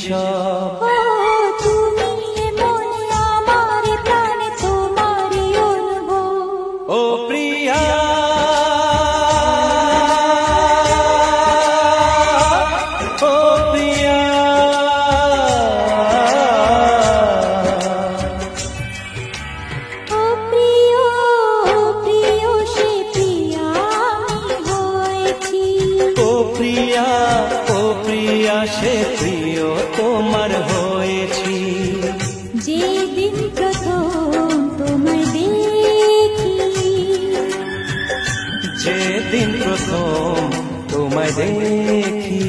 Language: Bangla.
সব। তুমি এমন আমার প্রাণে তোমারই অনুভব। ও প্রিয়া ও প্রিয়া ও প্রিয় প্রিয় সে প্রিয়া আমি হয়েছি। ও প্রিয়া সে প্রিয় তোমার হয়েছি। যেদিন প্রথম তোমায় দেখি, যেদিন প্রথম তোমায় দেখি।